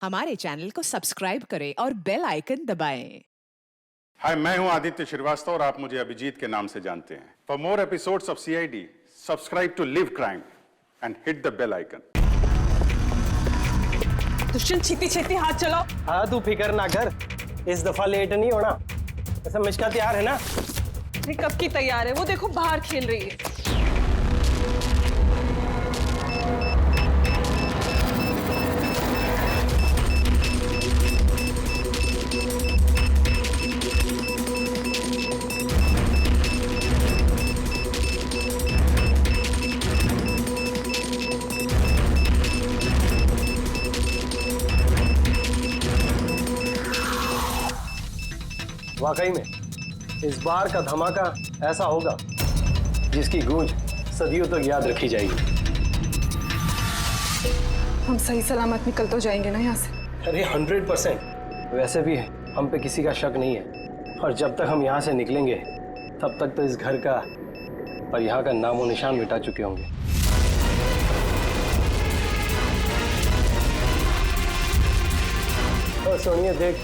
हमारे चैनल को सब्सक्राइब करें और बेल आइकन दबाएं। हाय, मैं हूं आदित्य श्रीवास्तव और आप मुझे अभिजीत के नाम से जानते हैं। For more episodes of CID, subscribe to live crime and hit the bell icon. Dushyant छेती छेती हाथ चलाओ। हाँ तू फिक्र ना कर, इस दफा लेट नहीं होना। ऐसा मिश्का तैयार है ना? अरे कब की तैयार है, वो देखो बाहर खेल रही है। वाकई में इस बार का धमाका ऐसा होगा जिसकी गूंज सदियों तक याद रखी जाएगी। हम सही सलामत निकल तो जाएंगे ना यहाँ से? अरे 100%। वैसे भी हम पे किसी का शक नहीं है, और जब तक हम यहाँ से निकलेंगे तब तक तो इस घर का और यहाँ का नामो निशान मिटा चुके होंगे। और सोनिए देख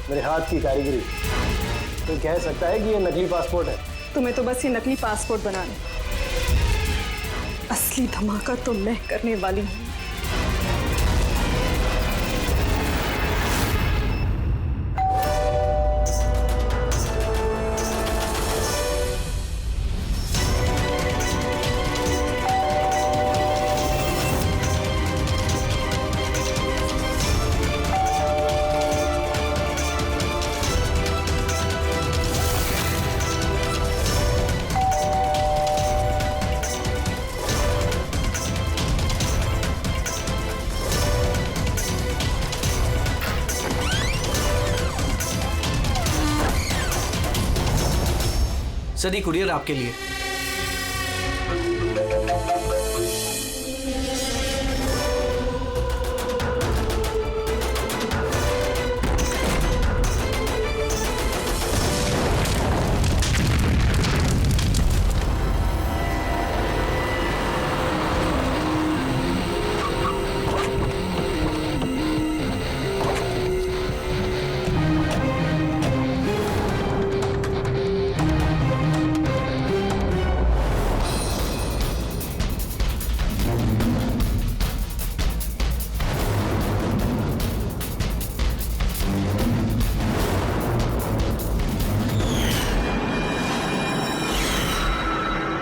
मेरे हाथ की कारीगरी, तो कह सकता है कि ये नकली पासपोर्ट है। तुम्हें तो बस ये नकली पासपोर्ट बनाने, असली धमाका तो मैं करने वाली हूँ। सदी कुरियर आपके लिए।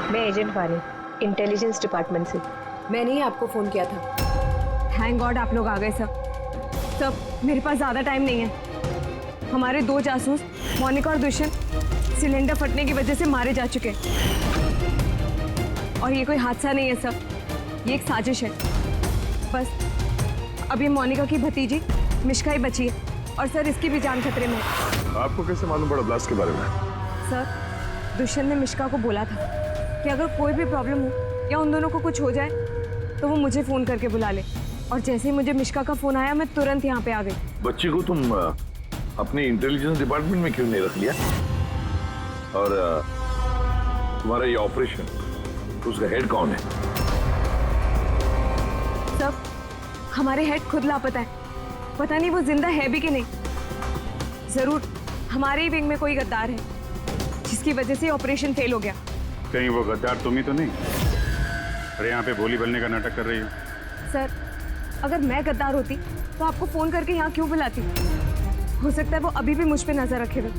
मैं एजेंट वानी, इंटेलिजेंस डिपार्टमेंट से। मैंने ही आपको फोन किया था। थैंक गॉड आप लोग आ गए सब। मेरे पास ज्यादा टाइम नहीं है। हमारे 2 जासूस मोनिका और दुष्यंत सिलेंडर फटने की वजह से मारे जा चुके हैं। और ये कोई हादसा नहीं है सर, ये एक साजिश है। बस अब ये मोनिका की भतीजी मिश्का ही बची है, और सर इसकी भी जान खतरे में है। आपको कैसे मालूम पड़ा ब्लास्ट के बारे में? सर दुष्यंत ने मिश्का को बोला था कि अगर कोई भी प्रॉब्लम हो या उन दोनों को कुछ हो जाए तो वो मुझे फोन करके बुला ले। और जैसे ही मुझे मिश्का का फोन आया मैं तुरंत यहाँ पे आ गई। बच्ची को तुम अपने इंटेलिजेंस डिपार्टमेंट में क्यों नहीं रख लिया? और तुम्हारा ये ऑपरेशन, उसका हेड कौन है? सब हमारे हेड खुद लापता है। पता नहीं वो जिंदा है भी कि नहीं। जरूर हमारे ही विंग में कोई गद्दार है जिसकी वजह से ऑपरेशन फेल हो गया। कहीं वो गद्दार तुम ही तो नहीं? अरे यहाँ पे बोली बनने का नाटक कर रही हो। सर अगर मैं गद्दार होती तो आपको फोन करके यहाँ क्यों बुलाती? हो सकता है वो अभी भी मुझ पे नजर रखे हुए।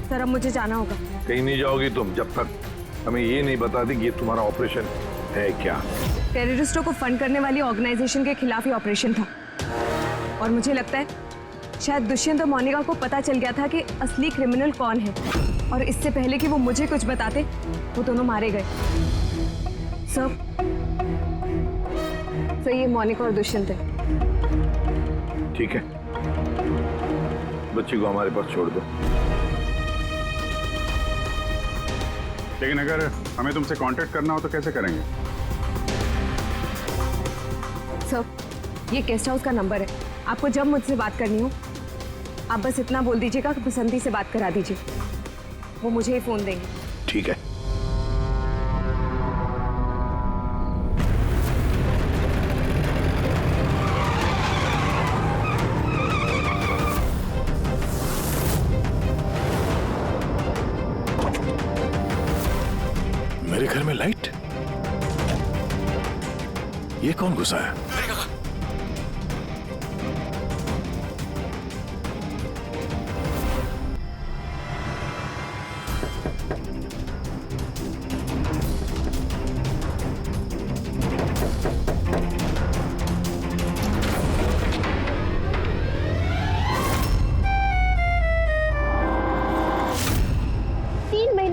सर अब मुझे जाना होगा। कहीं नहीं जाओगी तुम जब तक हमें ये नहीं बता दी कि ये तुम्हारा ऑपरेशन है क्या। टेररिस्टों को फंड करने वाली ऑर्गेनाइजेशन के खिलाफ ही ऑपरेशन था, और मुझे लगता है शायद दुष्यंत और मोनिका को पता चल गया था कि असली क्रिमिनल कौन है, और इससे पहले कि वो मुझे कुछ बताते वो दोनों मारे गए। सर ये मोनिका और दुष्यंत है। ठीक है, बच्ची को हमारे पास छोड़ दो। लेकिन अगर हमें तुमसे कांटेक्ट करना हो तो कैसे करेंगे? सर ये गेस्ट हाउस का नंबर है। आपको जब मुझसे बात करनी हो आप बस इतना बोल दीजिएगा कि बसंती से बात करा दीजिए, वो मुझे ही फोन देंगे। ठीक है। ये कौन घुसा है?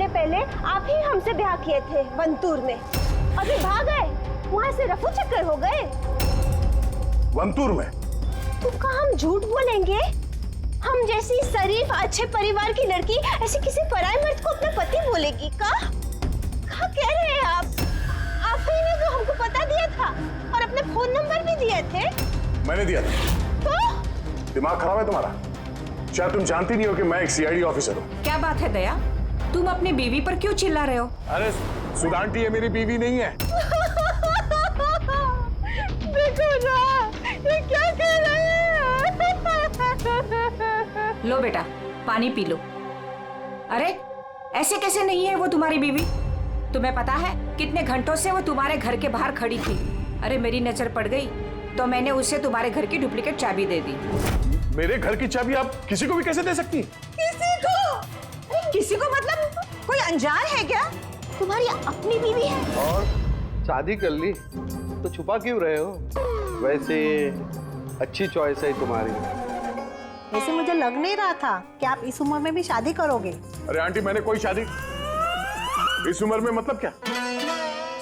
पहले आप ही हमसे ब्याह किए थे वंतूर में, अभी भाग गए, वहाँ से रफू चक्कर हो गए। वंतूर में? तुमका हम झूठ बोलेंगे? हम जैसी शरीफ अच्छे परिवार की लड़की ऐसे किसी पराये मर्द को अपना पति बोलेगी का? कह रहे हैं आप? आप ही ने तो हमको पता दिया था और अपने फोन नंबर भी दिए थे। मैंने दिया था। तो? दिमाग खराब है तुम्हारा? शायद तुम जानती नहीं हो कि मैं एक सीआईडी ऑफिसर हूँ। क्या बात है दया, तुम अपनी बीवी पर क्यों चिल्ला रहे हो? अरे सुधांटी ये मेरी बीवी नहीं है। देखो ना, ये क्या कह रहे हैं? लो बेटा, पानी पी लो। अरे ऐसे कैसे नहीं है वो तुम्हारी बीवी? तुम्हें पता है कितने घंटों से वो तुम्हारे घर के बाहर खड़ी थी। अरे मेरी नजर पड़ गई तो मैंने उसे तुम्हारे घर की डुप्लीकेट चाबी दे दी। मेरे घर की चाबी आप किसी को भी कैसे दे सकती? किसी को? किसी को मतलब कोई अनजान है क्या? तुम्हारी अपनी बीवी है। और शादी कर ली तो छुपा क्यों रहे हो? वैसे अच्छी चॉइस है तुम्हारी। वैसे मुझे लग नहीं रहा था कि आप इस उम्र में भी शादी करोगे। अरे आंटी, मैंने कोई शादी इस उम्र में मतलब क्या?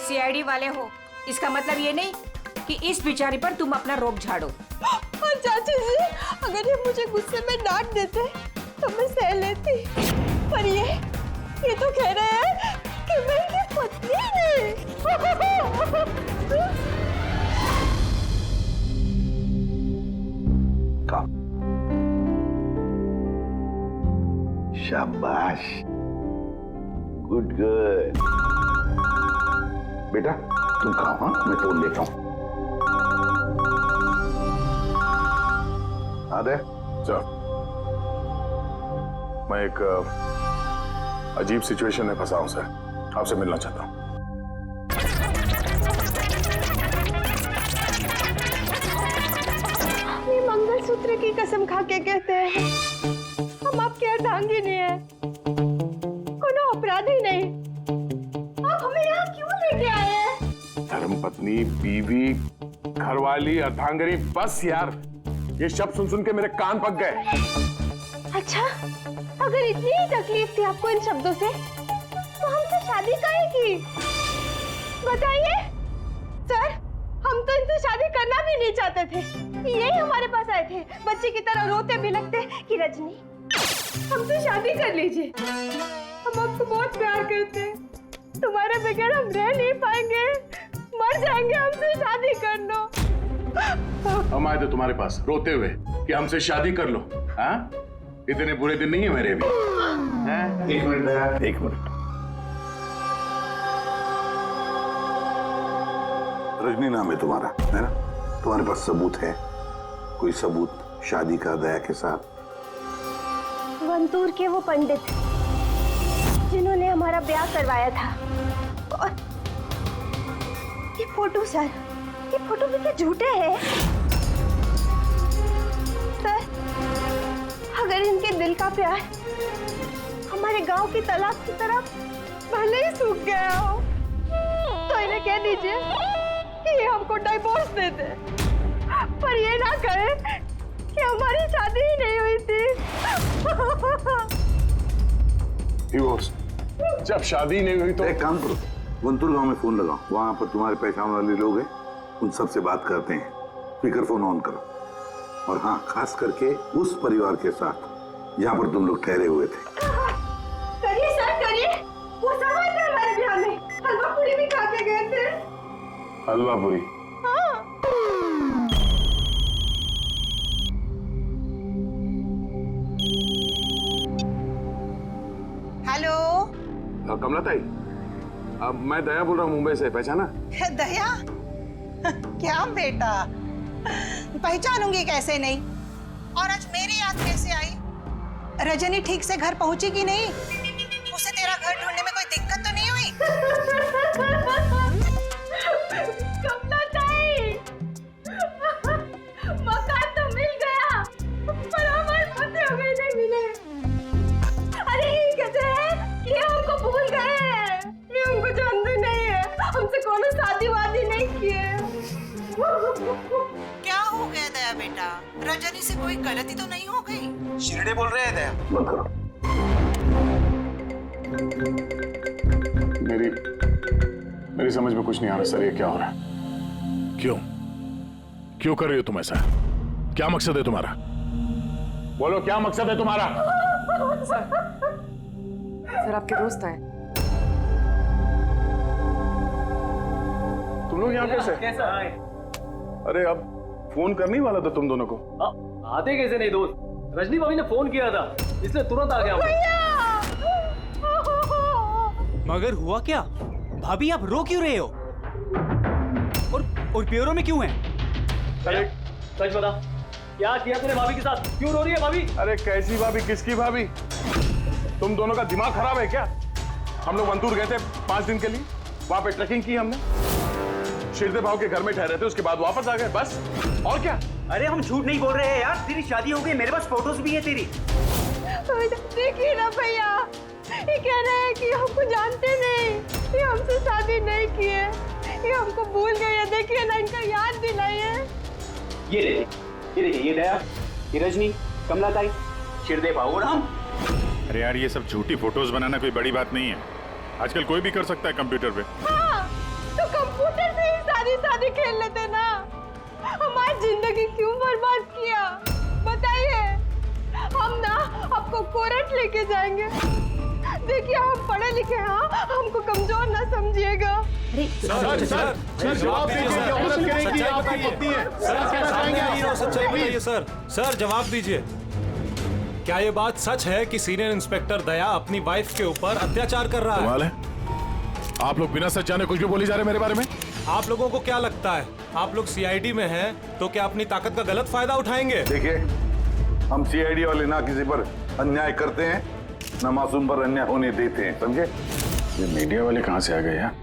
सीआईडी वाले हो, इसका मतलब ये नहीं कि इस बेचारी पर तुम अपना रोब झाड़ो। और चाची जी, अगर ये मुझे गुस्से में डांट देते तो मैं सह लेती, पर ये तो कह रहे हैं कि मैं इनकी पत्नी नहीं। शाबाश, गुड गर्ल। बेटा तुम खाओ, हाँ मैं फोन लेता हूँ। आदे चल, मैं एक अजीब सिचुएशन में फंसा हूं सर, आपसे मिलना चाहता हूं। ये मंगलसूत्र की कसम खा के कहते हैं हम आपके अर्धांगिनी है, कोनो अपराधी नहीं। आप हमें यहाँ क्यों लेके आए हैं? धर्मपत्नी, बीवी, घरवाली, अर्धांगिनी, बस यार ये शब्द सुन सुन के मेरे कान पक गए। अच्छा, अगर इतनी ही तकलीफ थी आपको इन शब्दों से, तो हमसे शादी काहे की? बताइए सर, हम तो इनसे शादी करना भी नहीं चाहते थे। यही हमारे पास आए थे बच्चे की तरह रोते बिलखते कि रजनी हमसे शादी कर लीजिए, हम आपको बहुत प्यार करते हैं, तुम्हारे बगैर हम रह नहीं पाएंगे, मर जाएंगे, हमसे शादी कर लो। हम आए थे तुम्हारे पास रोते हुए कि हमसे शादी कर लो। हाँ, इतने बुरे दिन नहीं है मेरे भी। एक मिनट, एक मिनट। रजनी नाम है तुम्हारा, है ना? तुम्हारे पास सबूत है? कोई सबूत शादी का दया के साथ? वंतूर के वो पंडित जिन्होंने हमारा ब्याह करवाया था, और ये फोटो सर, ये फोटो भी क्या झूठे हैं? सर, अगर इनके दिल का प्यार हमारे गांव की तालाब की तरह भले ही सूख गया हो, तो इन्हें कह दीजिए कि ये हमको डाइवोर्स दे दे, पर ये ना कहे कि हमारी शादी ही नहीं हुई थी। डिवोर्स? जब शादी नहीं हुई तो एक काम करो, वंतूर गांव में फोन लगाओ, वहां पर तुम्हारे पहचान वाले लोग हैं, उन सबसे बात करते हैं। स्पीकर फोन ऑन करो, और हाँ, खास करके उस परिवार के साथ जहां पर तुम लोग ठहरे हुए थे। करिए सर, करिए। वो सब आए थे हमारे ब्याह में, हलवा पूरी भी खा के गए थे। हलवा पूरी? हाँ। हेलो कमला ताई, मैं दया बोल रहा हूँ मुंबई से, पहचाना? दया? क्या बेटा, पहचानूंगी कैसे नहीं? और आज मेरी याद कैसे आई? रजनी ठीक से घर पहुंची कि नहीं? उसे तेरा घर ढूंढने में कोई दिक्कत तो नहीं हुई? कमला ताई, भैया, रजनी से कोई गलती तो नहीं हो गई? शिरडे बोल रहे हैं दया। बंद करो। मेरी समझ में कुछ नहीं आ रहा सर, ये क्या हो रहा है? क्यों कर रही हो तुम ऐसा? क्या मकसद है तुम्हारा? बोलो क्या मकसद है तुम्हारा? सर आपके दोस्त आए। तुम लोग यहाँ कैसे? कैसा आए? अरे अब फोन करने ही वाला था तुम दोनों को। आते कैसे नहीं दोस्त? रजनी भाभी ने फोन किया था, इसलिए तुरंत आ गया। मगर हुआ क्या? भाभी आप रो क्यों रहे हो? और प्योरो में क्यों हैं? अरे सच बता, क्या किया तूने भाभी के साथ? क्यों रो रही है भाभी? अरे कैसी भाभी, किसकी भाभी? तुम दोनों का दिमाग खराब है क्या? हम लोग वंतूर गए थे 5 दिन के लिए, वहां पे ट्रैकिंग की हमने, शिरदे भाव के घर में ठहरे थे, उसके बाद वापस आ गए, बस। और क्या? अरे हम झूठ नहीं बोल रहे हैं यार, तेरी शादी हो गई, मेरे पास फोटोज भी है तेरी। देखिए ना भैया, ये कह रहे हैं कि हमको जानते नहीं, ये हमसे शादी नहीं की है, ये हमको भूल गए हैं। देखिए ना, इनका याद दिलाइए। ये देखिए, ये दया, ये रजनी, कमला ताई, शिरदे भाऊ और हम। अरे यार, ये सब झूठी फोटोज बनाना कोई बड़ी बात नहीं है, आजकल कोई भी कर सकता है कंप्यूटर पे। हाँ, तो कंप्यूटर से ही शादी खेल लेते ना। हमारी जिंदगी क्यों बर्बाद किया बताइए? हम ना आपको कोर्ट लेके जाएंगे। देखिए हम पढ़े लिखे हैं, हमको कमजोर ना समझिएगा। सर जवाब दीजिए, औरत कहेगी आपकी पत्नी है। सच्चाई बताइए सर। सर जवाब दीजिए, क्या ये बात सच है कि सीनियर इंस्पेक्टर दया अपनी वाइफ के ऊपर अत्याचार कर रहा है? कमाल है, आप लोग बिना सच जाने कुछ भी बोली जा रहे हैं मेरे बारे में। आप लोगों को क्या लगता है, आप लोग सीआईडी में हैं तो क्या अपनी ताकत का गलत फायदा उठाएंगे? देखिए, हम सीआईडी वाले ना किसी पर अन्याय करते हैं, ना मासूम पर अन्याय होने देते हैं, समझे? ये मीडिया वाले कहाँ से आ गए यार?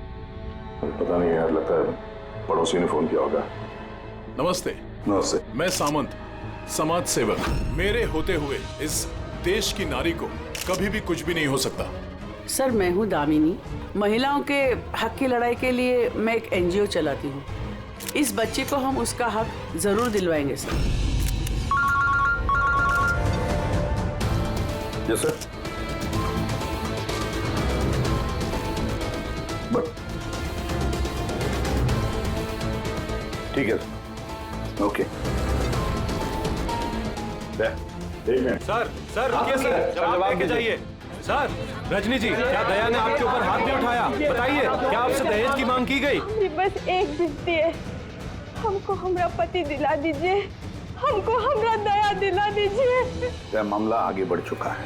पता नहीं यार, लगता है पड़ोसी ने फोन किया होगा। नमस्ते। नमस्ते। मैं सामंत, समाज सेवक। मेरे होते हुए इस देश की नारी को कभी भी कुछ भी नहीं हो सकता। सर मैं हूँ दामिनी, महिलाओं के हक की लड़ाई के लिए मैं एक एनजीओ चलाती हूँ। इस बच्चे को हम उसका हक जरूर दिलवाएंगे सर। Yes sir. ठीक है, ओके। सर रुकिए सर, जवाब देके जाइए। सर रजनी जी, क्या दया ने आपके ऊपर हाथ भी उठाया? बताइए, क्या आपसे दहेज की मांग की गई? बस एक विनती है, हमको हमरा पति दिला दीजिए, हमको हमरा दया दिला दीजिए। यह मामला आगे बढ़ चुका है,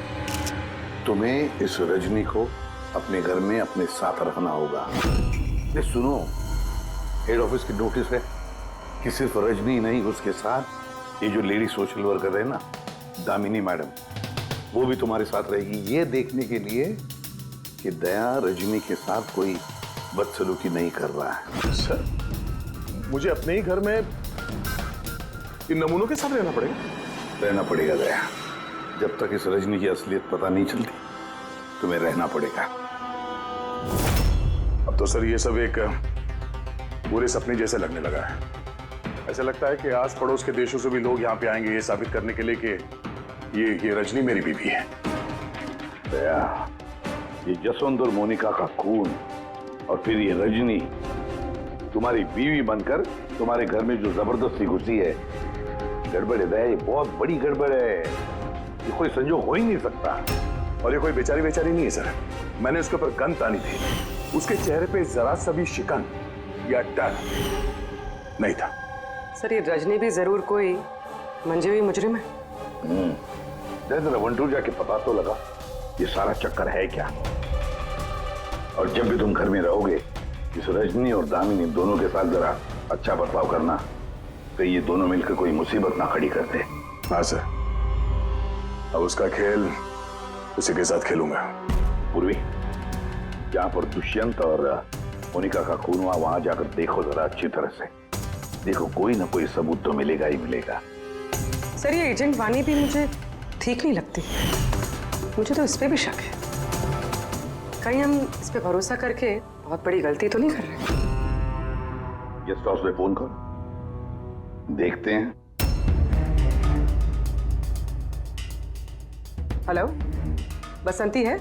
तुम्हें इस रजनी को अपने घर में अपने साथ रखना होगा। ये सुनो, हेड ऑफिस की नोटिस है कि सिर्फ रजनी नहीं, उसके साथ ये जो लेडी सोशल वर्कर है ना, दामिनी मैडम, वो भी तुम्हारे साथ रहेगी, ये देखने के लिए कि दया रजनी के साथ कोई बदसलूकी नहीं कर रहा है। सर, मुझे अपने ही घर में इन नमूनों के साथ रहना पड़ेगा? रहना पड़ेगा दया, जब तक इस रजनी की असलियत पता नहीं चलती तुम्हें रहना पड़ेगा। अब तो सर ये सब एक बुरे सपने जैसे लगने लगा है। ऐसा लगता है कि आस पड़ोस के देशों से भी लोग यहाँ पे आएंगे ये साबित करने के लिए कि ये रजनी मेरी बीवी है। दया, ये जसवंत और मोनिका का खून और फिर ये रजनी तुम्हारी बीवी बनकर तुम्हारे घर में जो जबरदस्ती घुसी है, गड़बड़ है दया, ये बहुत बड़ी गड़बड़ है, ये कोई संजोग हो ही नहीं सकता। और ये कोई बेचारी नहीं है सर, मैंने उसके ऊपर गन तानी थी, उसके चेहरे पे जरा सा भी शिकन या डर नहीं था। सर ये रजनी भी जरूर कोई मंजे हुई मुजरिम है। जरा वंटूर जाके पता तो लगा ये सारा चक्कर है क्या। और जब भी तुम घर में रहोगे, इस रजनी और दामिनी दोनों के साथ जरा अच्छा बर्ताव करना, तो ये दोनों मिलकर कोई मुसीबत ना खड़ी करते। हाँ सर, अब उसका खेल उसी के साथ खेलूंगा। पूर्वी, जहां पर दुष्यंत और मोनिका का खून हुआ, वहां जाकर देखो जरा अच्छी तरह से, देखो कोई ना कोई सबूत तो मिलेगा ही मिलेगा। सर ये एजेंट वानी भी मुझे ठीक नहीं लगती, मुझे तो इस पे भी शक है, कहीं हम इस पे भरोसा करके बहुत बड़ी गलती तो नहीं कर रहे? गेस्ट हाउस में फोन करो, देखते हैं हेलो, बसंती है?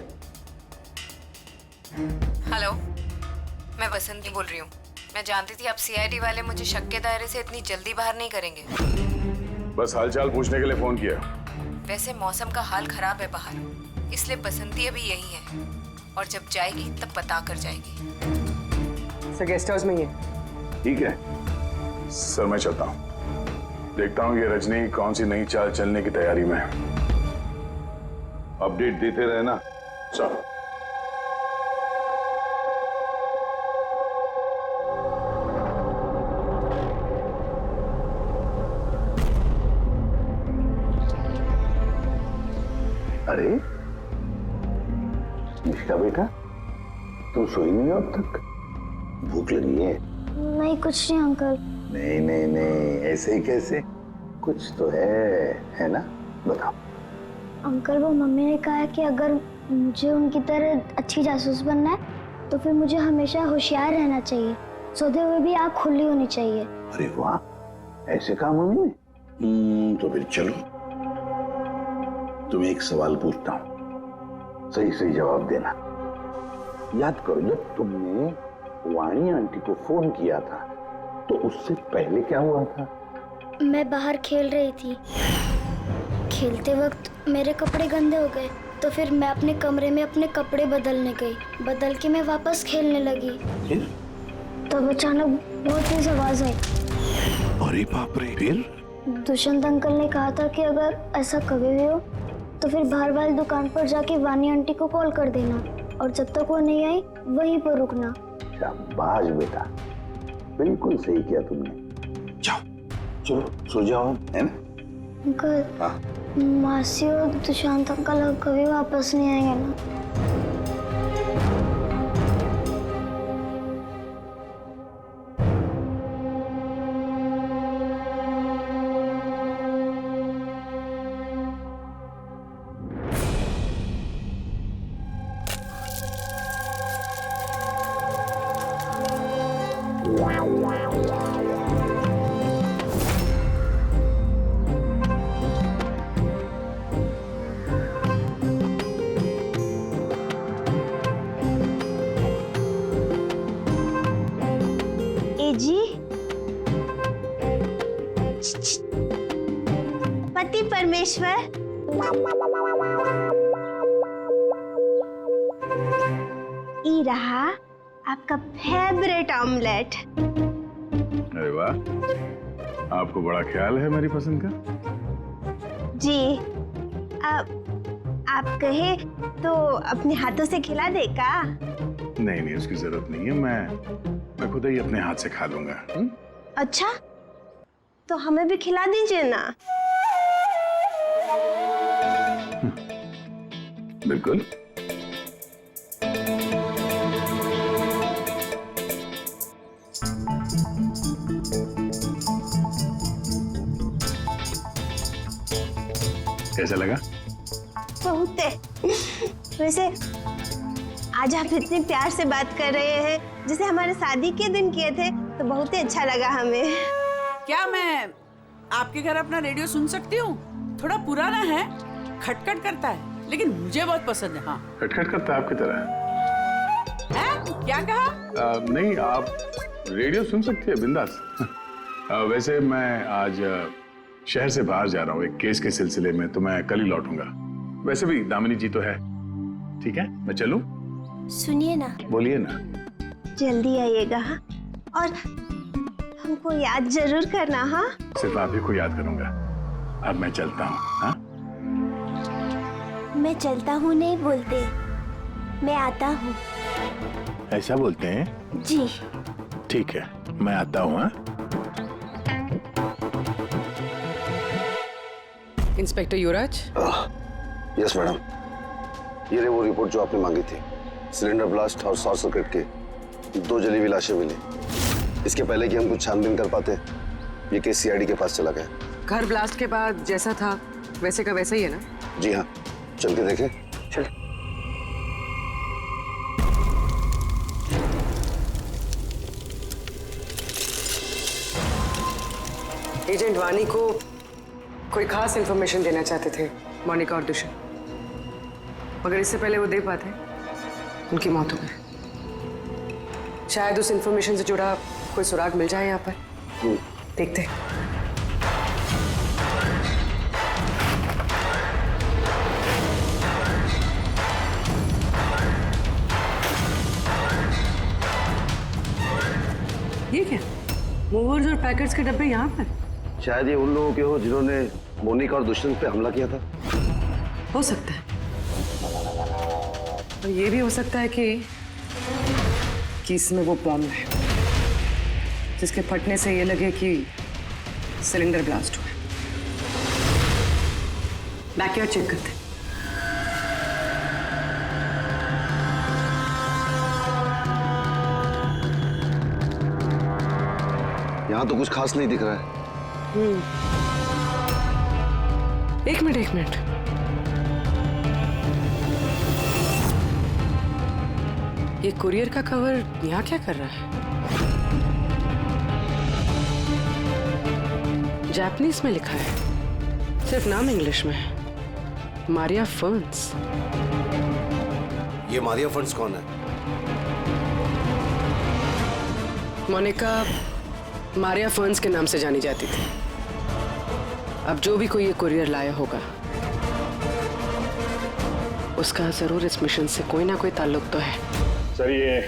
हेलो, मैं बसंती बोल रही हूँ। मैं जानती थी आप सीआईडी वाले मुझे शक के दायरे से इतनी जल्दी बाहर नहीं करेंगे। बस हालचाल पूछने के लिए फोन किया। वैसे मौसम का हाल खराब है बाहर, इसलिए बसंती अभी यही है और जब जाएगी तब पता कर जाएगी। सर गेस्ट हाउस में ही है। ठीक है सर, मैं चलता हूँ। देखता हूँ ये रजनी कौन सी नई चाल चलने की तैयारी में है। अपडेट देते रहना। चलो। अरे निष्का बेटा, तुम सोई नहीं हो अब तक? भूख लगी है? नहीं कुछ नहीं अंकल। नहीं नहीं नहीं, ऐसे ही कैसे? कुछ तो है ना? बताओ। अंकल वो मम्मी ने कहा है कि अगर मुझे उनकी तरह अच्छी जासूस बनना है तो फिर मुझे हमेशा होशियार रहना चाहिए, सोते हुए भी आँख खुली होनी चाहिए। अरे वाह, ऐसे कहा मम्मी ने? तो फिर चलो, तुम्हें एक सवाल पूछता हूँ, सही सही जवाब देना। याद करो, जब तुमने वाणी आंटी को फोन किया था तो उससे पहले क्या हुआ था? मैं बाहर खेल रही थी। खेलते वक्त मेरे कपड़े गंदे हो गए तो फिर मैं अपने कमरे में अपने कपड़े बदलने गई। बदल के मैं वापस खेलने लगी। फिर? तब अचानक बहुत तेज आवाज आई। अरे बाप रे! फिर? दुष्यंत अंकल ने कहा था कि अगर ऐसा कभी भी हो तो फिर बाहर वाली दुकान पर जाके वानी आंटी को कॉल कर देना और जब तक वो नहीं आई वहीं पर रुकना। शाबाश बेटा, बिल्कुल सही किया तुमने। जाओ, चलो सो जाओ, है ना? अंकल, हाँ? मासी और दुष्यंत अंकल कभी वापस नहीं आएंगे ना? जी पति परमेश्वर, ये रहा आपका फेवरेट ऑमलेट। अरे वाह, आपको बड़ा ख्याल है मेरी पसंद का। जी, आप कहे तो अपने हाथों से खिला दे का? नहीं नहीं, उसकी जरूरत नहीं है, मैं खुद ही अपने हाथ से खा लूंगा। अच्छा, तो हमें भी खिला दीजिए ना। बिल्कुल। कैसा लगा? बहुत है। वैसे आज आप इतने प्यार से बात कर रहे हैं जैसे हमारे शादी के दिन किए थे, तो बहुत ही अच्छा लगा हमें। क्या मैं आपके घर अपना रेडियो सुन सकती हूँ? थोड़ा पुराना है, खटखट करता है, लेकिन मुझे बहुत पसंद है। हाँ, खटखट करता है आपकी तरह है? क्या कहा? नहीं, आप रेडियो सुन सकती है बिंदास। वैसे मैं आज शहर से बाहर जा रहा हूँ एक केस के सिलसिले में, तो मैं कल ही लौटूंगा। वैसे भी दामिनी जी तो है। ठीक है, मैं चलूं? सुनिए ना। बोलिए ना। जल्दी आइएगा और हमको याद जरूर करना। हाँ, सिर्फ आप ही को याद करूंगा। अब मैं चलता हूँ। हाँ, मैं चलता हूँ नहीं बोलते, मैं आता हूँ। ऐसा बोलते हैं? जी। ठीक है, मैं आता हूँ। हाँ? इंस्पेक्टर युवराज। यस मैडम, ये रही वो रिपोर्ट जो आपने मांगी थी। सिलेंडर ब्लास्ट और शॉर्ट सर्किट की 2 जली हुई लाशें मिली। इसके पहले कि हम कुछ छानबीन कर पाते, ये केस सीआईडी के पास चला गया। घर ब्लास्ट के बाद जैसा था वैसे का वैसा ही है ना? जी हाँ, चल के देखें। चल। एजेंट वानी को कोई खास इंफॉर्मेशन देना चाहते थे मोनिका और दुष्यंत। मगर इससे पहले वो दे पाते उनकी मौत हो गई। शायद उस इंफॉर्मेशन से जुड़ा कोई सुराग मिल जाए यहाँ पर। देखते हैं। ये क्या? मूवर्स और पैकेट्स के डब्बे यहाँ पर? शायद ये उन लोगों के हो जिन्होंने मोनिका और दुष्यंत पे हमला किया था। हो सकता है। और ये भी हो सकता है कि इसमें वो बॉम्ब है जिसके फटने से ये लगे कि सिलेंडर ब्लास्ट हुआ। बैकयार्ड चेक करते हैं। यहाँ तो कुछ खास नहीं दिख रहा है। एक मिनट। ये कुरियर का कवर यहाँ क्या कर रहा है? जापानीज में लिखा है, सिर्फ नाम इंग्लिश में है, मारिया फर्न्स। ये मारिया फर्न्स कौन है? मोनिका मारिया फर्न्स के नाम से जानी जाती थी। अब जो भी कोई ये कुरियर लाया होगा उसका जरूर इस मिशन से कोई ना कोई ताल्लुक तो है। सर ये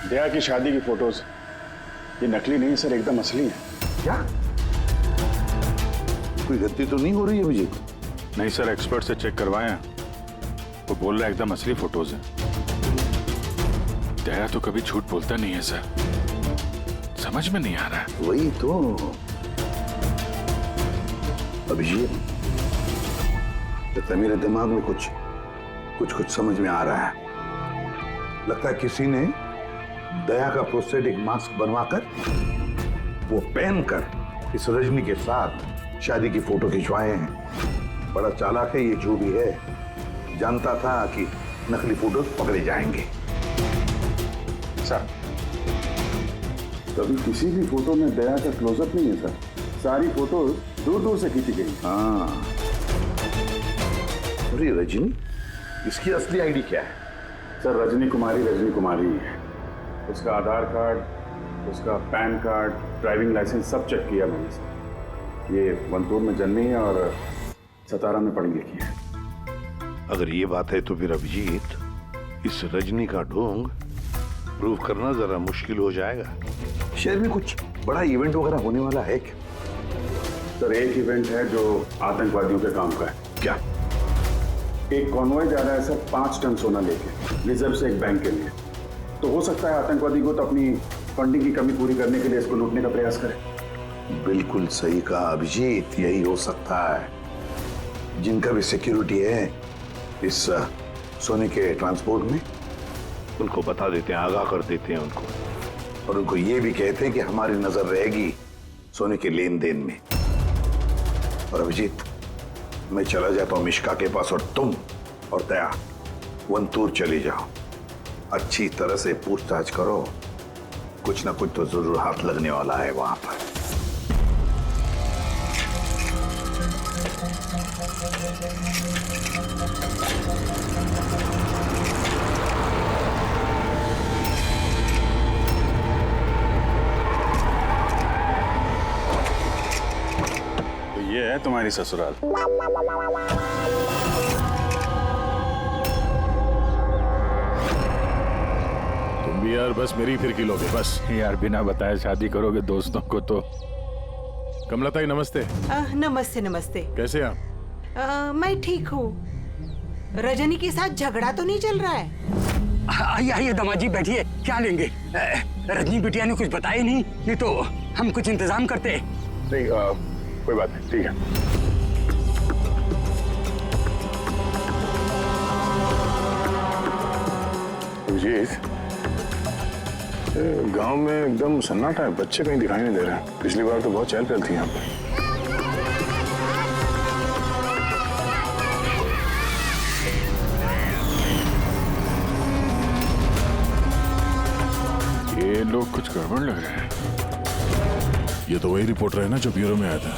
दया की शादी की फोटोज ये नकली नहीं सर, एकदम असली है। क्या? कोई गलती तो नहीं हो रही है मुझे? नहीं सर, एक्सपर्ट से चेक करवाए हैं, वो बोल रहा है एकदम असली फोटोज है। दया तो कभी झूठ बोलता नहीं है सर, समझ में नहीं आ रहा है। वही तो अभिजीत, लगता है मेरे दिमाग में कुछ समझ में आ रहा है। लगता है किसी ने दया का प्रोस्थेटिक मास्क बनवाकर वो पहनकर इस रजनी के साथ शादी की फोटो खिंचवाए हैं। बड़ा चालाक है ये जो भी है, जानता था कि नकली फोटो पकड़े जाएंगे। सर कभी किसी भी फोटो में दया का क्लोजअप नहीं है सर, सारी फोटोज दूर से खींची गई। हाँ, अरे रजनी, इसकी असली आईडी क्या है? सर रजनी कुमारी है। उसका आधार कार्ड, उसका पैन कार्ड, ड्राइविंग लाइसेंस सब चेक किया मैंने सर। ये वंतूर में जन्मी है और सतारा में पढ़ी लिखी है। अगर ये बात है तो फिर अभिजीत, इस रजनी का ढोंग प्रूव करना जरा मुश्किल हो जाएगा। शहर में कुछ बड़ा इवेंट वगैरह होने वाला है क्या? सर एक इवेंट है जो आतंकवादियों के काम का है। क्या? एक कॉन्वॉय जा रहा है सर 5 टन सोना लेके रिजर्व से एक बैंक के लिए। तो हो सकता है आतंकवादी को तो अपनी फंडिंग की कमी पूरी करने के लिए इसको लूटने का प्रयास करें। बिल्कुल सही कहा अभिजीत, यही हो सकता है। जिनका भी सिक्योरिटी है इस सोने के ट्रांसपोर्ट में, उनको बता देते हैं, आगाह कर देते हैं उनको, और उनको ये भी कहते हैं कि हमारी नजर रहेगी सोने के लेन देन में। और अभिजीत, मैं चला जाता हूं मिश्का के पास और तुम और दया वंतूर चले जाओ। अच्छी तरह से पूछताछ करो, कुछ ना कुछ तो जरूर हाथ लगने वाला है वहां पर। ये है तुम्हारी ससुराल। तुम भी यार बस मेरी फिरकी लोगे बस। यार बिना बताए शादी करोगे दोस्तों को तो। कमलताई नमस्ते। नमस्ते नमस्ते। कैसे आप? मैं ठीक हूँ। रजनी के साथ झगड़ा तो नहीं चल रहा है? आइए आइए दामाद जी बैठिए, क्या लेंगे? रजनी बिटिया ने कुछ बताया नहीं तो हम कुछ इंतजाम करते। नहीं कोई बात नहीं, ठीक है। अभिजीत, गांव में एकदम सन्नाटा है, बच्चे कहीं दिखाई नहीं दे रहे हैं। पिछली बार तो बहुत चहल पहल थी यहाँ पे। ये लोग कुछ गड़बड़ लग रहे हैं। ये तो वही रिपोर्टर है ना जो ब्यूरो में आया था।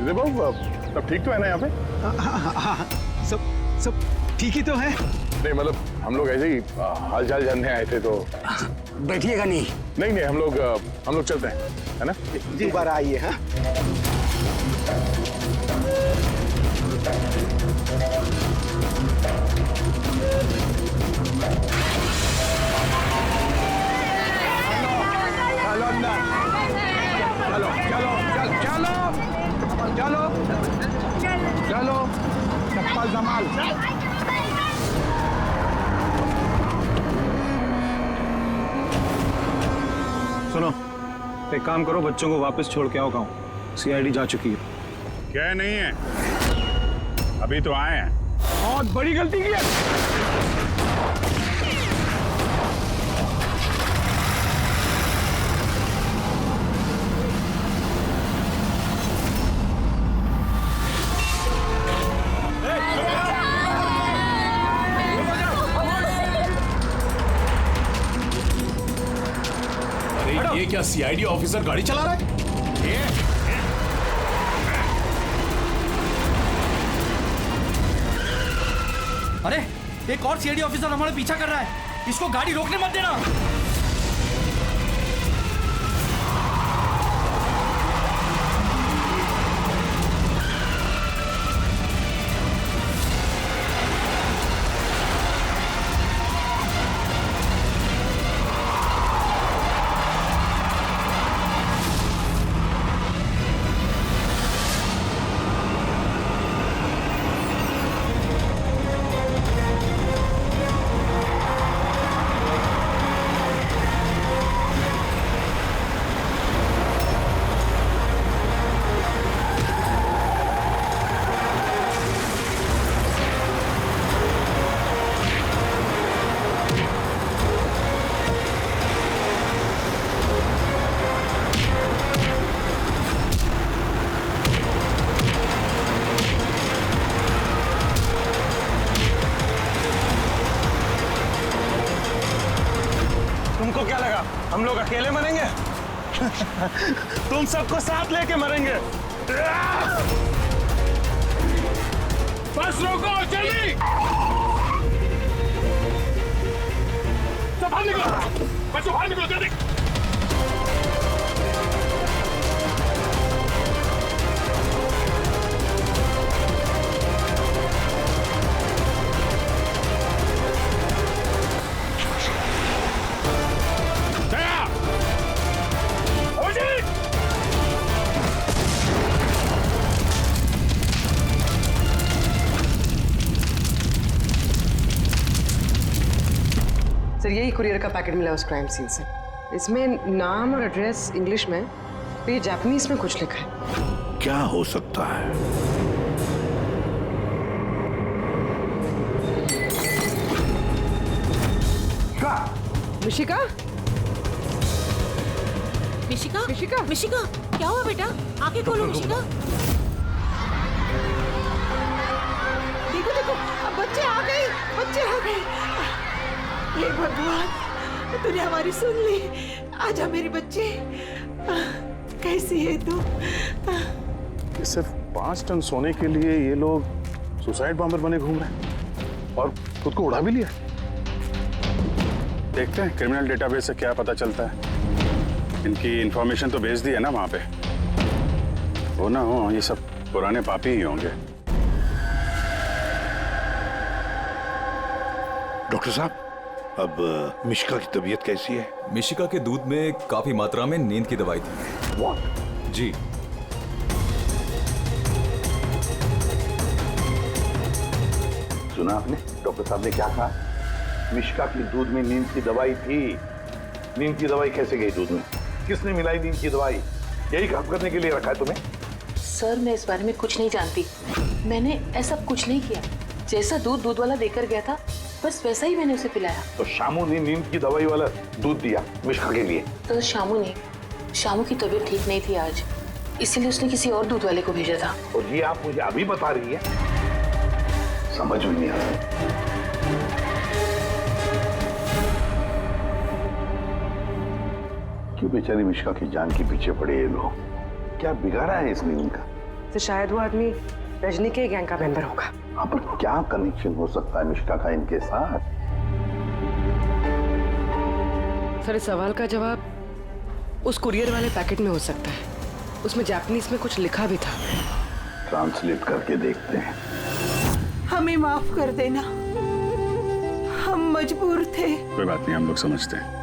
शिरदे बाबू सब ठीक तो है ना यहाँ पे? हाँ, सब ठीक ही तो है। नहीं मतलब हम लोग ऐसे ही हालचाल जानने आए थे तो। बैठिएगा नहीं? नहीं हम लोग चलते हैं, है ना? दोबारा आइए। हाँ चलो चप्पल संभाल। सुनो, एक काम करो, बच्चों को वापस छोड़ के आओ। गाँव सीआईडी जा चुकी है। क्या नहीं है, अभी तो आए हैं। बहुत बड़ी गलती की है। ये क्या सीआईडी ऑफिसर गाड़ी चला रहा है? अरे एक और सीआईडी ऑफिसर हमारा पीछा कर रहा है, इसको गाड़ी रोकने मत देना। तुमको क्या लगा हम लोग अकेले मरेंगे? तुम सबको साथ लेके मरेंगे। बस रोको, जल्दी सब बाहर निकलो, बच्चों बाहर निकलो जल्दी। सर यही कुरियर का पैकेट मिला उस क्राइम सीन से। इसमें नाम और एड्रेस इंग्लिश में, तो ये जापानीज में कुछ लिखा है। क्या हो सकता है? मिशिका? मिशिका? मिशिका? मिशिका? क्या हुआ बेटा? आंखें खोलो मिशिका। देखो देखो, अब बच्चे आ गए, बच्चे आ गए। हे भगवान, तूने हमारी सुन ली। आजा मेरे बच्चे। कैसी है तू? सिर्फ 5 टन सोने के लिए ये लोग सुसाइड बॉम्बर बने घूम रहे हैं और खुद को उड़ा भी लिया। देखते हैं क्रिमिनल डेटाबेस से क्या पता चलता है। इनकी इंफॉर्मेशन तो भेज दी है ना वहां पे। वो ना हो ये सब पुराने पापी ही होंगे। डॉक्टर साहब, अब मिशिका की तबीयत कैसी है? मिशिका के दूध में काफी मात्रा में नींद की दवाई थी। What? जी। सुना आपने डॉक्टर साहब ने क्या कहा? मिशिका की दूध में नींद की दवाई थी। नींद की दवाई कैसे गई दूध में? किसने मिलाई नींद की दवाई? यही काम करने के लिए रखा है तुम्हें? सर मैं इस बारे में कुछ नहीं जानती। मैंने ऐसा कुछ नहीं किया। जैसा दूध वाला देकर गया था बस वैसा ही मैंने उसे पिलाया। तो शामू ने नींद की दवाई वाला दूध दिया मिशिका के लिए? तो शामू की तबीयत ठीक नहीं थी आज, इसीलिए उसने किसी और दूध वाले को भेजा था। और ये आप मुझे अभी बता रही है? समझ में नहीं आ रहा। क्यों बेचारी मिशिका की जान के पीछे पड़े ये लोग? क्या बिगाड़ा है इसने उनका? तो शायद वो आदमी रजनी के गैंग का मेंबर होगा। हाँ, पर क्या कनेक्शन हो सकता है मिश्का का इनके साथ? सर, इस सवाल का जवाब उस कुरियर वाले पैकेट में हो सकता है। उसमें जापानीज में कुछ लिखा भी था। ट्रांसलेट करके देखते हैं। हमें माफ कर देना, हम मजबूर थे। कोई बात नहीं, हम लोग समझते हैं।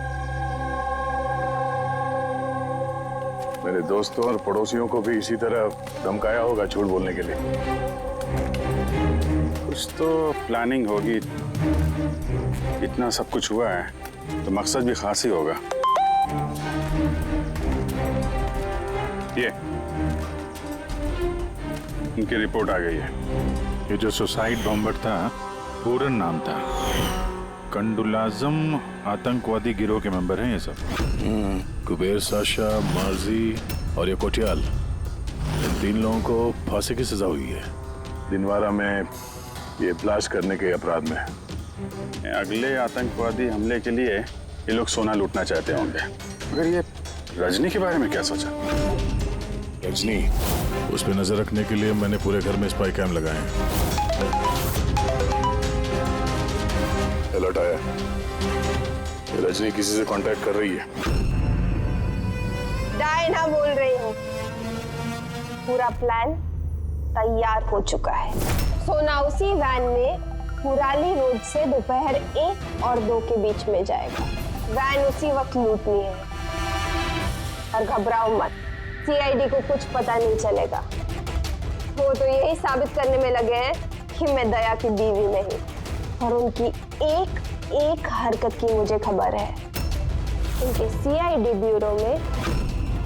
मेरे दोस्तों और पड़ोसियों को भी इसी तरह धमकाया होगा झूठ बोलने के लिए। कुछ तो प्लानिंग होगी। इतना सब कुछ हुआ है तो मकसद भी खास ही होगा। ये इनकी रिपोर्ट आ गई है। ये जो सुसाइड बॉम्बर था, पूरन नाम था। कंडुलाजम आतंकवादी गिरोह के मेंबर हैं ये सब। कुबेर साशा, मार्जी और ये कोटियाल, इन 3 लोगों को फांसी की सजा हुई है दिनवारा में ये ब्लास्ट करने के अपराध में। अगले आतंकवादी हमले के लिए ये लोग सोना लूटना चाहते होंगे। मगर ये रजनी के बारे में क्या सोचा? रजनी, उस पर नजर रखने के लिए मैंने पूरे घर में स्पाई कैम लगाए हैं। अलर्ट आया, रजनी किसी से कांटेक्ट कर रही है। डायना बोल रही हूँ। पूरा प्लान तैयार हो चुका है। सोना उसी वैन में मुराली रोड से दोपहर 1 और 2 के बीच में जाएगा। वैन उसी वक्त लूटनी है। और घबराओ मत, सीआईडी को कुछ पता नहीं चलेगा। वो तो यही साबित करने में लगे हैं कि मैं दया की बीवी नहीं, और उनकी एक हरकत की मुझे खबर है। उनके सीआईडी ब्यूरो में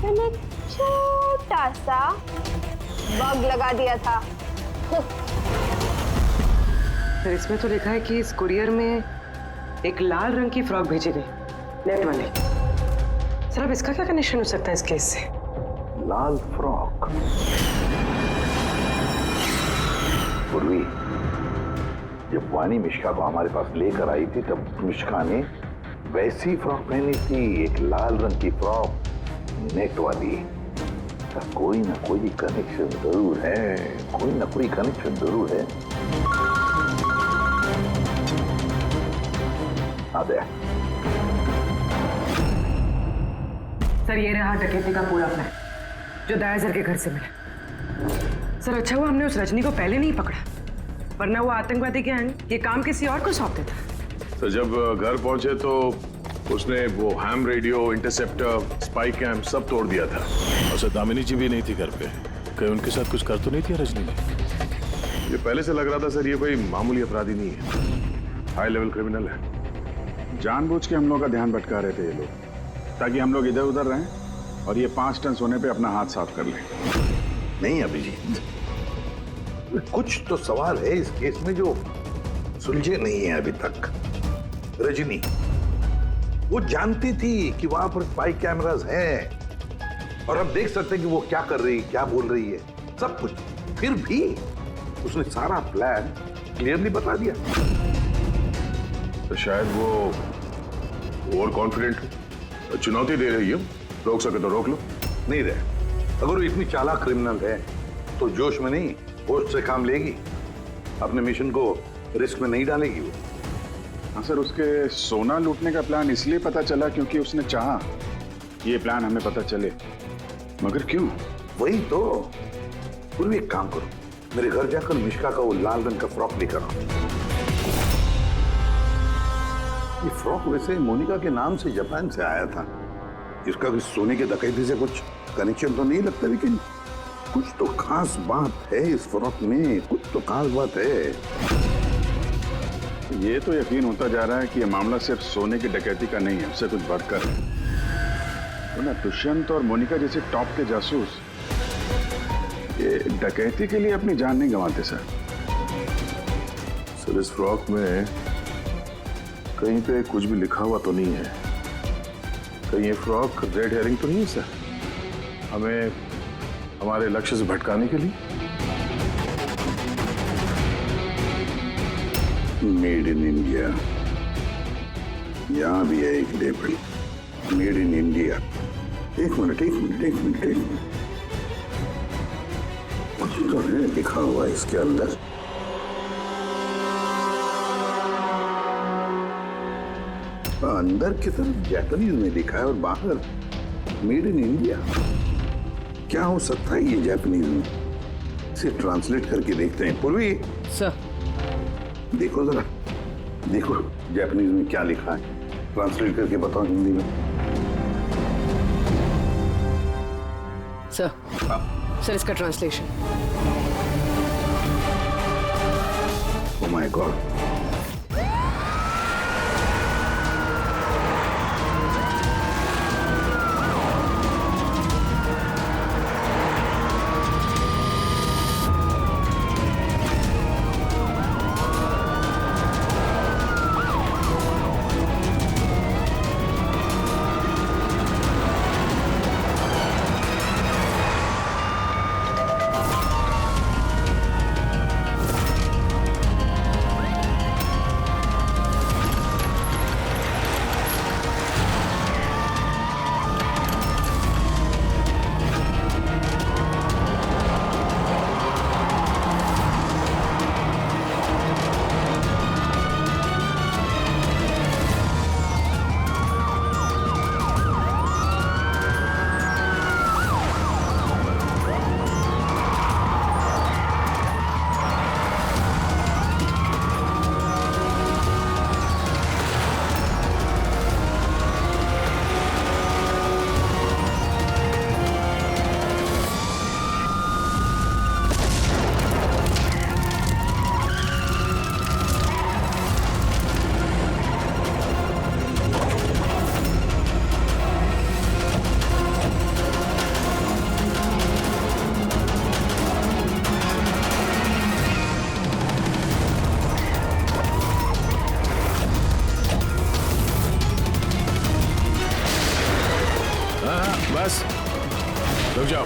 मैंने एक छोटा सा बग लगा दिया था। सर, इसमें तो लिखा है कि इस कुरियर में एक लाल रंग की फ्रॉक भेजी गई, नेट वाली। सर, अब इसका क्या कनेक्शन हो सकता है इस केस से? लाल फ्रॉक? पूर्वी, जब वानी मिश्का को हमारे पास लेकर आई थी तब मिश्का ने वैसी फ्रॉक पहनी थी, एक लाल रंग की फ्रॉक, नेट वाली। तो कोई ना कोई कनेक्शन जरूर है, कोई ना कोई कनेक्शन जरूर है। आ गया। सर, ये रहा डकैती का पूरा प्लान जो दयासर के घर से मिला। सर, अच्छा हुआ हमने उस रजनी को पहले नहीं पकड़ा, वरना वो आतंकवादी गैंग ये काम किसी और को सौंप देता। तो जब घर पहुंचे तो उसने वो ham radio, interceptor, spy cam सब तोड़ दिया था। और सर, दामिनी जी भी नहीं थी घर पे। कहीं उनके साथ कुछ कर तो नहीं थी रजनी ने? ये पहले से लग रहा था सर, ये कोई मामूली अपराधी नहीं है, हाई लेवल क्रिमिनल है। जानबूझ के हम लोग का ध्यान भटका रहे थे ये लोग, ताकि हम लोग इधर उधर रहें और ये 5 टन सोने पे अपना हाथ साफ कर लें। नहीं अभिजीत, कुछ तो सवाल है इस केस में जो सुलझे नहीं है अभी तक। रजनी वो जानती थी कि वहां पर स्पाई कैमरास हैं और अब देख सकते हैं कि वो क्या कर रही है, क्या बोल रही है, सब कुछ। फिर भी उसने सारा प्लान क्लियरली बता दिया। तो शायद वो ओवर कॉन्फिडेंट हो, चुनौती दे रही है। रोक सके तो रोक लो। नहीं रहे, अगर वो इतनी चालाक क्रिमिनल है तो जोश में नहीं, होश से काम लेगी। अपने मिशन को रिस्क में नहीं डालेगी वो। हाँ सर, उसके सोना लूटने का प्लान इसलिए पता चला क्योंकि उसने चाहा ये प्लान हमें पता चले। मगर क्यों? वही तो। पूर्वी एक काम करो, मेरे घर जाकर मिश्का का वो लाल रंग का फ्रॉक लेकर आओ। ये फ्रॉक वैसे मोनिका के नाम से जापान से आया था। इसका भी सोने के डकैती से कुछ कनेक्शन तो नहीं लगता, लेकिन कुछ तो खास बात है इस फ्रॉक में, कुछ तो खास बात है। ये तो यकीन होता जा रहा है कि ये मामला सिर्फ सोने की डकैती का नहीं है, उससे कुछ बढ़कर है। तो ना दुष्यंत और मोनिका जैसे टॉप के जासूस ये डकैती के लिए अपनी जान नहीं गंवाते सर। सर, इस फ्रॉक में कहीं पे कुछ भी लिखा हुआ तो नहीं है? कहीं ये फ्रॉक रेड हेरिंग तो नहीं है सर, हमें हमारे लक्ष्य से भटकाने के लिए? मेड इन इंडिया, यहां भी है एक लेबल, मेड इन इंडिया। एक मिनट। तो है लिखा हुआ इसके अंदर। अंदर की तरफ जापानीज में लिखा है और बाहर मेड इन इंडिया। क्या हो सकता है ये जापानीज में? इसे ट्रांसलेट करके देखते हैं। पूर्वी सर, देखो जरा, देखो जापानीज में क्या लिखा है, ट्रांसलेट करके बताओ हिंदी में। सर, सर इसका ट्रांसलेशन। Oh my God. बस रुक जाओ।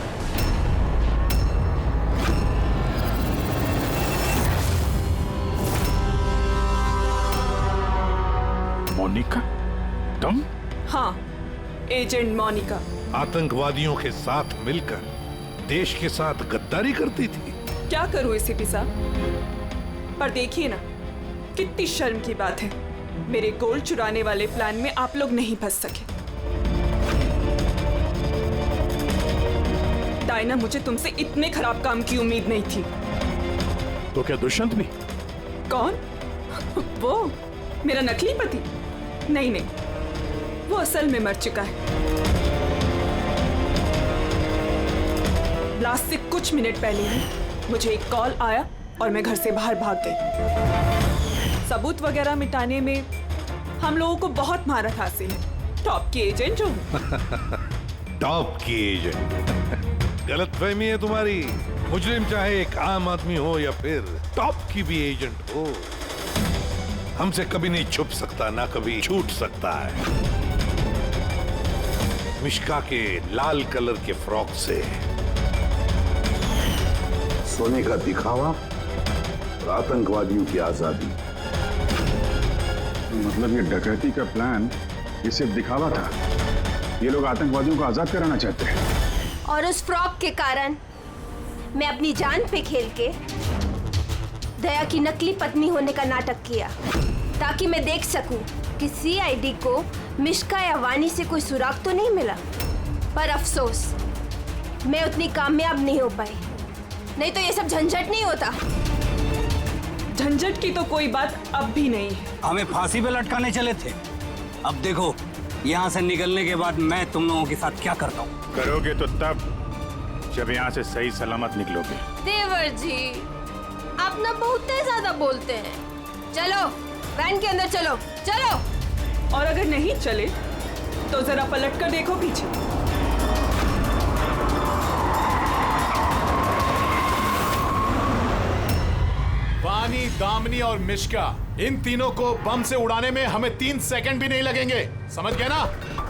मोनिका, तुम? हाँ, एजेंट मोनिका। आतंकवादियों के साथ मिलकर देश के साथ गद्दारी करती थी। क्या करूं एसीपी साहब, पर देखिए ना, कितनी शर्म की बात है, मेरे गोल्ड चुराने वाले प्लान में आप लोग नहीं फंस सके। डायना, मुझे तुमसे इतने खराब काम की उम्मीद नहीं थी। तो क्या दुष्यंत भी? कौन? वो मेरा नकली पति? नहीं नहीं, वो असल में मर चुका है। ब्लास्ट से कुछ मिनट पहले ही मुझे एक कॉल आया और मैं घर से बाहर भाग गई। सबूत वगैरह मिटाने में हम लोगों को बहुत महारत हासिल है। टॉप की एजेंट हूँ। टॉप की एजेंट? गलतफहमी है तुम्हारी। मुजरिम चाहे एक आम आदमी हो या फिर टॉप की भी एजेंट हो, हमसे कभी नहीं छुप सकता, ना कभी छूट सकता है। मिश्का के लाल कलर के फ्रॉक से सोने का दिखावा और आतंकवादियों की आजादी। मतलब ये डकैती का प्लान ये सिर्फ दिखावा था? ये लोग आतंकवादियों को आजाद कराना चाहते हैं? और उस फ्रॉक के कारण मैं अपनी जान पे खेल के दया की नकली पत्नी होने का नाटक किया, ताकि मैं देख सकूं कि सीआईडी को मिश्का या वानी से कोई सुराग तो नहीं मिला। पर अफसोस, मैं उतनी कामयाब नहीं हो पाई, नहीं तो ये सब झंझट नहीं होता। झंझट की तो कोई बात अब भी नहीं है। हमें फांसी पे लटकाने चले थे, अब देखो यहाँ से निकलने के बाद मैं तुम लोगों के साथ क्या करता हूँ। करोगे तो तब जब यहाँ से सही सलामत निकलोगे। देवर जी, आप ना बहुत ज्यादा बोलते हैं। चलो वैन के अंदर चलो, चलो। और अगर नहीं चले तो जरा पलट कर देखो पीछे। वानी, दामिनी और मिश्का, इन तीनों को बम से उड़ाने में हमें 3 सेकंड भी नहीं लगेंगे। समझ गए ना?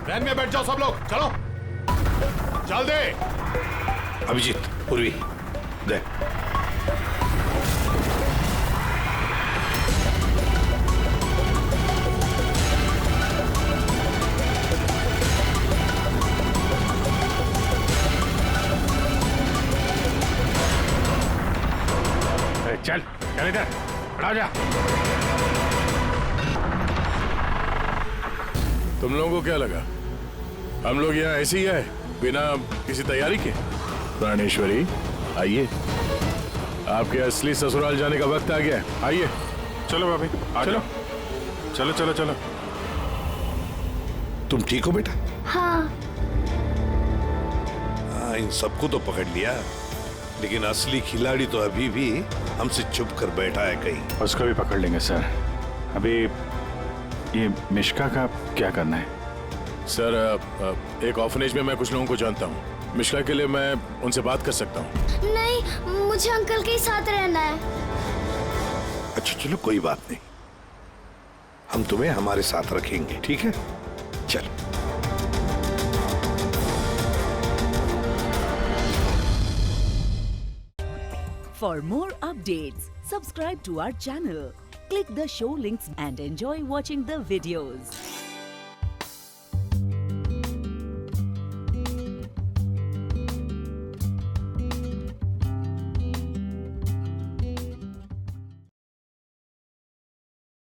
वैन में बैठ जाओ सब लोग, चलो चल दे। अभिजीत, पूर्वी, दे। इधर, खड़ा जा। तुम लोगों को क्या लगा हम लोग यहाँ ऐसे ही आए बिना किसी तैयारी के? प्राणेश्वरी आइए, आपके असली ससुराल जाने का वक्त आ गया है। आइए। चलो भाभी, चलो चलो चलो चलो। तुम ठीक हो बेटा? हाँ। इन सबको तो पकड़ लिया, लेकिन असली खिलाड़ी तो अभी भी हमसे छुप कर बैठा है कहीं। उसको भी पकड़ लेंगे सर। अभी ये मिश्का का क्या करना है? सर एक ऑर्फनेज में मैं कुछ लोगों को जानता हूँ। मिश्का के लिए मैं उनसे बात कर सकता हूँ। नहीं, मुझे अंकल के साथ रहना है। अच्छा चलो कोई बात नहीं, हम तुम्हें हमारे साथ रखेंगे, ठीक है? चलो। For more updates, subscribe to our channel, click the show links and enjoy watching the videos.